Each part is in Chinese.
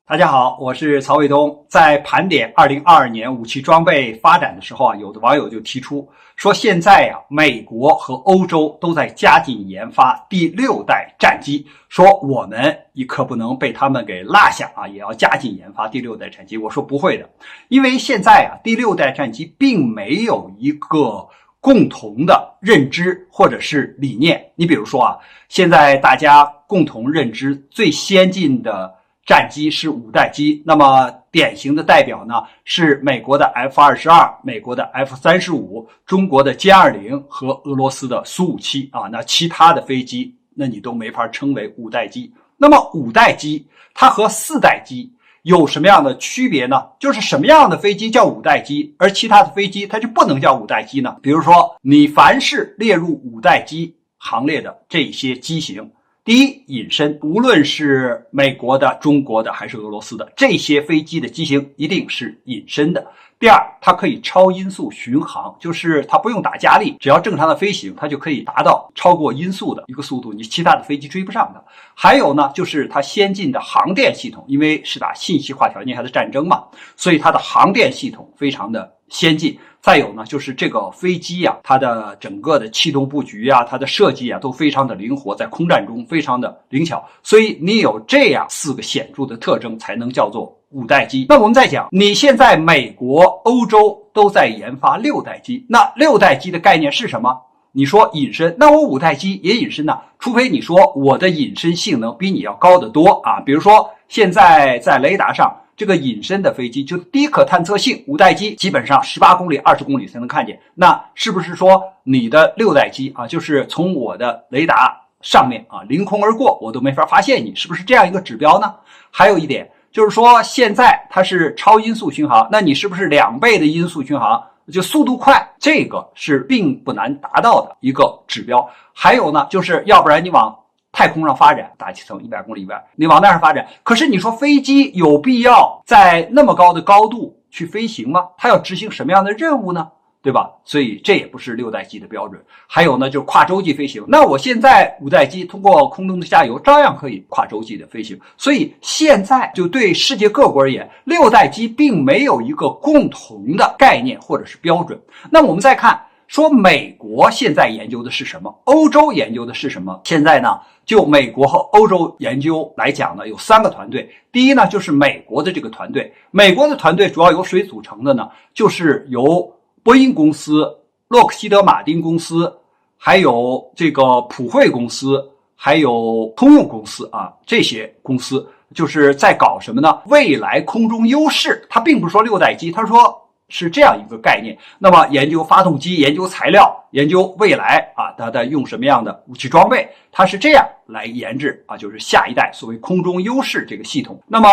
大家好，我是曹卫东。在盘点2022年武器装备发展的时候有的网友就提出说，现在美国和欧洲都在加紧研发第6代战机，说我们也可不能被他们给落下也要加紧研发第6代战机。我说不会的，因为现在第6代战机并没有一个共同的认知或者是理念。你比如说现在大家共同认知最先进的战机是5代机，那么典型的代表呢是美国的 F-22、美国的 F-35、中国的歼20和俄罗斯的苏57那其他的飞机那你都没法称为5代机。那么5代机它和4代机有什么样的区别呢？就是什么样的飞机叫5代机，而其他的飞机它就不能叫5代机呢？比如说你凡是列入5代机行列的这些机型，第一，隐身，无论是美国的、中国的还是俄罗斯的，这些飞机的机型一定是隐身的。第二，它可以超音速巡航，就是它不用打加力，只要正常的飞行，它就可以达到超过音速的一个速度，你其他的飞机追不上的。还有呢，就是它先进的航电系统，因为是打信息化条件下的战争嘛，所以它的航电系统非常的先进。再有呢，就是这个飞机它的整个的气动布局它的设计都非常的灵活，在空战中非常的灵巧，所以你有这样4个显著的特征才能叫做5代机。那我们再讲，你现在美国、欧洲都在研发6代机，那6代机的概念是什么？你说隐身，那我5代机也隐身呢，除非你说我的隐身性能比你要高得多比如说现在在雷达上这个隐身的飞机就低可探测性，5代机基本上18公里、20公里才能看见，那是不是说你的6代机就是从我的雷达上面凌空而过，我都没法发现你，是不是这样一个指标呢？还有一点就是说，现在它是超音速巡航，那你是不是2倍的音速巡航，就速度快，这个是并不难达到的一个指标。还有呢，就是要不然你往太空上发展，大气层100公里以外，你往那儿发展，可是你说飞机有必要在那么高的高度去飞行吗？它要执行什么样的任务呢？对吧？所以这也不是6代机的标准。还有呢，就是跨洲际飞行，那我现在5代机通过空中的加油照样可以跨洲际的飞行。所以现在就对世界各国而言，6代机并没有一个共同的概念或者是标准。那我们再看说美国现在研究的是什么，欧洲研究的是什么。现在呢，就美国和欧洲研究来讲呢，有3个团队。第一呢，就是美国的这个团队，美国的团队主要由谁组成的呢？就是由波音公司、洛克希德马丁公司，还有这个普惠公司，还有通用公司这些公司就是在搞什么呢？未来空中优势。他并不是说6代机，他说是这样一个概念。那么研究发动机，研究材料，研究未来它的用什么样的武器装备，它是这样来研制就是下一代所谓空中优势这个系统。那么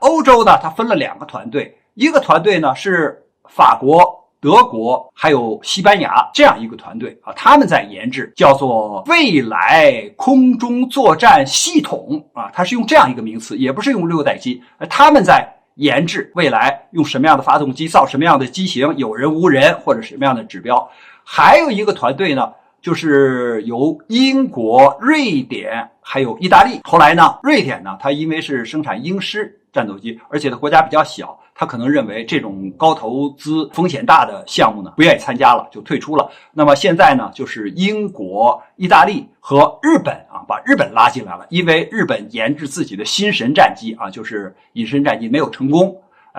欧洲呢，它分了2个团队，一个团队呢是法国、德国还有西班牙这样一个团队他们在研制叫做未来空中作战系统它是用这样一个名词，也不是用6代机，他们在研制未来用什么样的发动机造什么样的机型，有人无人或者什么样的指标。还有一个团队呢，就是由英国、瑞典还有意大利。后来呢，瑞典呢，它因为是生产鹰狮战斗机，而且它国家比较小，他可能认为这种高投资风险大的项目呢不愿意参加了，就退出了。那么现在呢，就是英国、意大利和日本把日本拉进来了，因为日本研制自己的新神战机就是隐身战机没有成功，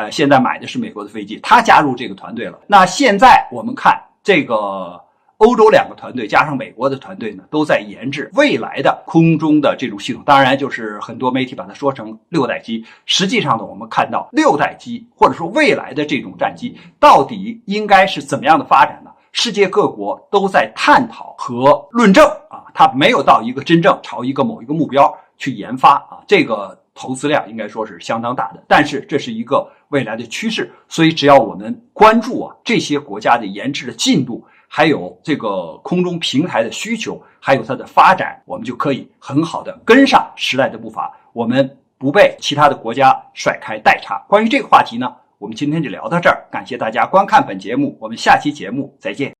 现在买的是美国的飞机，他加入这个团队了。那现在我们看这个欧洲2个团队加上美国的团队呢，都在研制未来的空中的这种系统。当然就是很多媒体把它说成6代机，实际上呢，我们看到6代机或者说未来的这种战机到底应该是怎么样的发展呢？世界各国都在探讨和论证它没有到一个真正朝一个某一个目标去研发这个投资量应该说是相当大的，但是这是一个未来的趋势，所以只要我们关注这些国家的研制的进度，还有这个空中平台的需求，还有它的发展，我们就可以很好的跟上时代的步伐，我们不被其他的国家甩开代差。关于这个话题呢，我们今天就聊到这儿，感谢大家观看本节目，我们下期节目再见。